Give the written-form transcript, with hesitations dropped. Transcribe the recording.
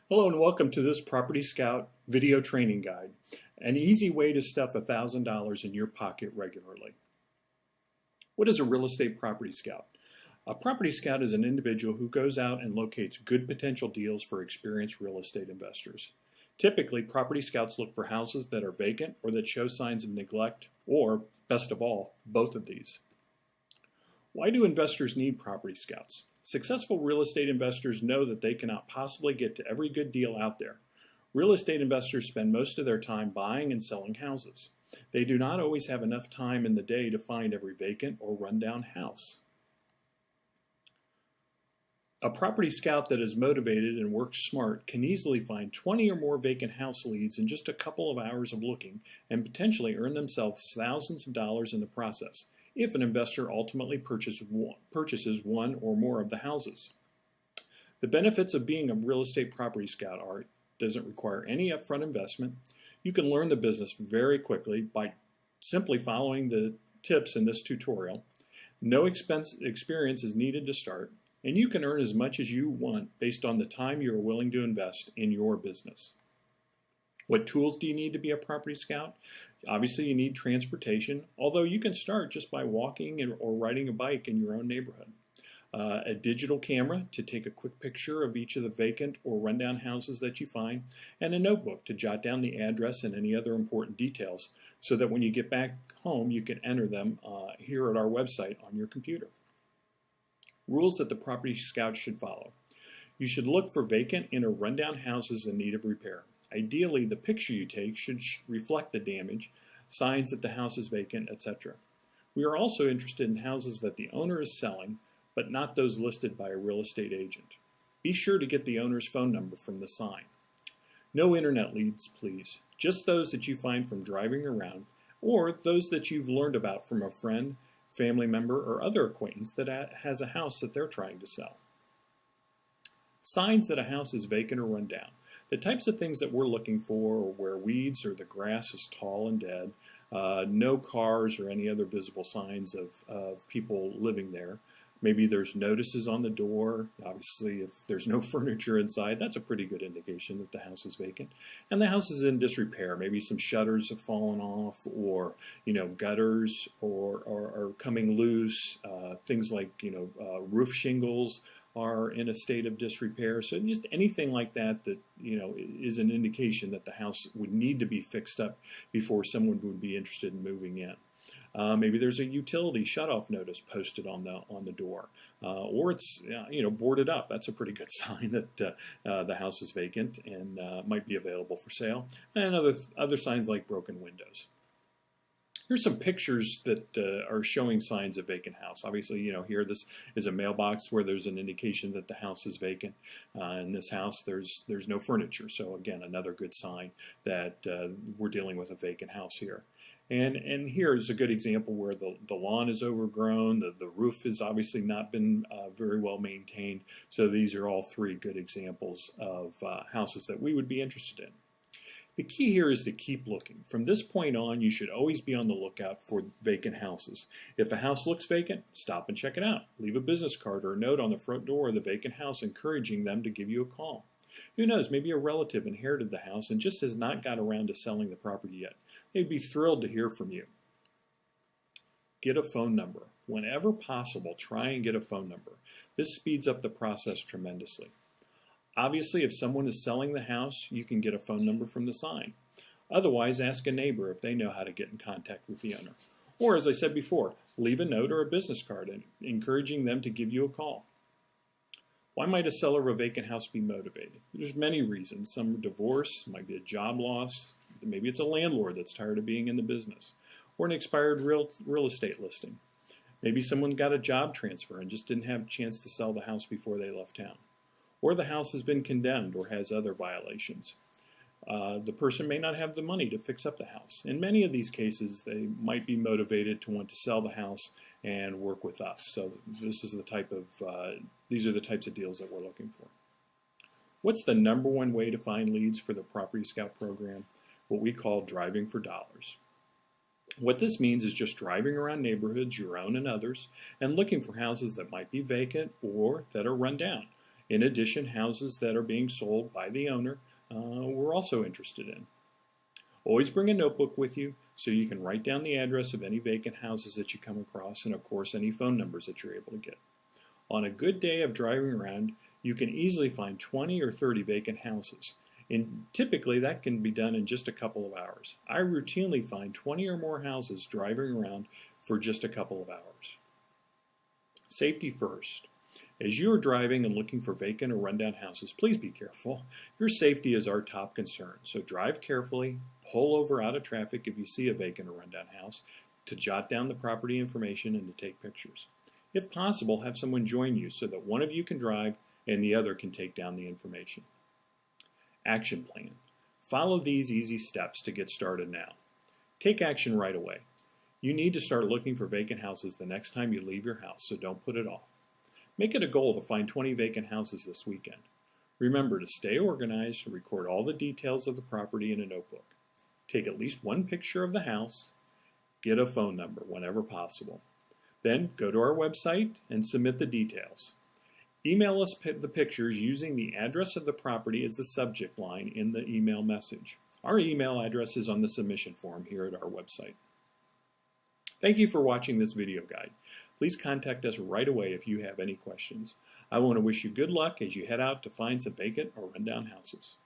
Hello and welcome to this Property Scout video training guide, an easy way to stuff $1,000 in your pocket regularly. What is a real estate property scout? A property scout is an individual who goes out and locates good potential deals for experienced real estate investors. Typically, property scouts look for houses that are vacant or that show signs of neglect, or, best of all, both of these. Why do investors need property scouts? Successful real estate investors know that they cannot possibly get to every good deal out there. Real estate investors spend most of their time buying and selling houses. They do not always have enough time in the day to find every vacant or rundown house. A property scout that is motivated and works smart can easily find 20 or more vacant house leads in just a couple of hours of looking and potentially earn themselves thousands of dollars in the process, if an investor ultimately purchases one or more of the houses. The benefits of being a real estate property scout are it doesn't require any upfront investment. You can learn the business very quickly by simply following the tips in this tutorial. No experience is needed to start, and you can earn as much as you want based on the time you are willing to invest in your business. What tools do you need to be a property scout? Obviously, you need transportation, although you can start just by walking or riding a bike in your own neighborhood. A digital camera to take a quick picture of each of the vacant or rundown houses that you find, and a notebook to jot down the address and any other important details so that when you get back home, you can enter them here at our website on your computer. Rules that the property scout should follow. You should look for vacant and or rundown houses in need of repair. Ideally, the picture you take should reflect the damage, signs that the house is vacant, etc. We are also interested in houses that the owner is selling, but not those listed by a real estate agent. Be sure to get the owner's phone number from the sign. No internet leads, please. Just those that you find from driving around, or those that you've learned about from a friend, family member, or other acquaintance that has a house that they're trying to sell. Signs that a house is vacant or run down. The types of things that we're looking for are where weeds or the grass is tall and dead, no cars or any other visible signs of people living there. Maybe there's notices on the door. Obviously, if there's no furniture inside, that's a pretty good indication that the house is vacant. And the house is in disrepair. Maybe some shutters have fallen off, or gutters are coming loose. Things like roof shingles are in a state of disrepair. So just anything like that is an indication that the house would need to be fixed up before someone would be interested in moving in. Maybe there's a utility shutoff notice posted on the door, or it's boarded up. That's a pretty good sign that the house is vacant and might be available for sale. And other signs like broken windows. Here's some pictures that are showing signs of vacant house. Obviously, here this is a mailbox where there's an indication that the house is vacant. In this house, there's no furniture. So again, another good sign that we're dealing with a vacant house here. And here is a good example where the lawn is overgrown, the roof has obviously not been very well maintained. So these are all three good examples of houses that we would be interested in. The key here is to keep looking. From this point on, you should always be on the lookout for vacant houses. If a house looks vacant, stop and check it out. Leave a business card or a note on the front door of the vacant house encouraging them to give you a call. Who knows, maybe a relative inherited the house and just has not got around to selling the property yet. They'd be thrilled to hear from you. Get a phone number. Whenever possible, try and get a phone number. This speeds up the process tremendously. Obviously, if someone is selling the house, you can get a phone number from the sign. Otherwise, ask a neighbor if they know how to get in contact with the owner. Or, as I said before, leave a note or a business card encouraging them to give you a call. Why might a seller of a vacant house be motivated? There's many reasons. Some are divorce, might be a job loss, maybe it's a landlord that's tired of being in the business, or an expired real estate listing. Maybe someone got a job transfer and just didn't have a chance to sell the house before they left town. Or the house has been condemned or has other violations. The person may not have the money to fix up the house. In many of these cases, they might be motivated to want to sell the house and work with us. So these are the types of deals that we're looking for. What's the number one way to find leads for the Property Scout program? What we call driving for dollars. What this means is just driving around neighborhoods, your own and others, and looking for houses that might be vacant or that are run down. In addition, houses that are being sold by the owner we're also interested in. Always bring a notebook with you so you can write down the address of any vacant houses that you come across and, of course, any phone numbers that you're able to get. On a good day of driving around, you can easily find 20 or 30 vacant houses, and typically that can be done in just a couple of hours. I routinely find 20 or more houses driving around for just a couple of hours. Safety first. As you are driving and looking for vacant or rundown houses, please be careful. Your safety is our top concern, so drive carefully, pull over out of traffic if you see a vacant or rundown house, to jot down the property information and to take pictures. If possible, have someone join you so that one of you can drive and the other can take down the information. Action plan. Follow these easy steps to get started now. Take action right away. You need to start looking for vacant houses the next time you leave your house, so don't put it off. Make it a goal to find 20 vacant houses this weekend. Remember to stay organized and record all the details of the property in a notebook. Take at least one picture of the house. Get a phone number whenever possible. Then go to our website and submit the details. Email us the pictures using the address of the property as the subject line in the email message. Our email address is on the submission form here at our website. Thank you for watching this video guide. Please contact us right away if you have any questions. I want to wish you good luck as you head out to find some vacant or rundown houses.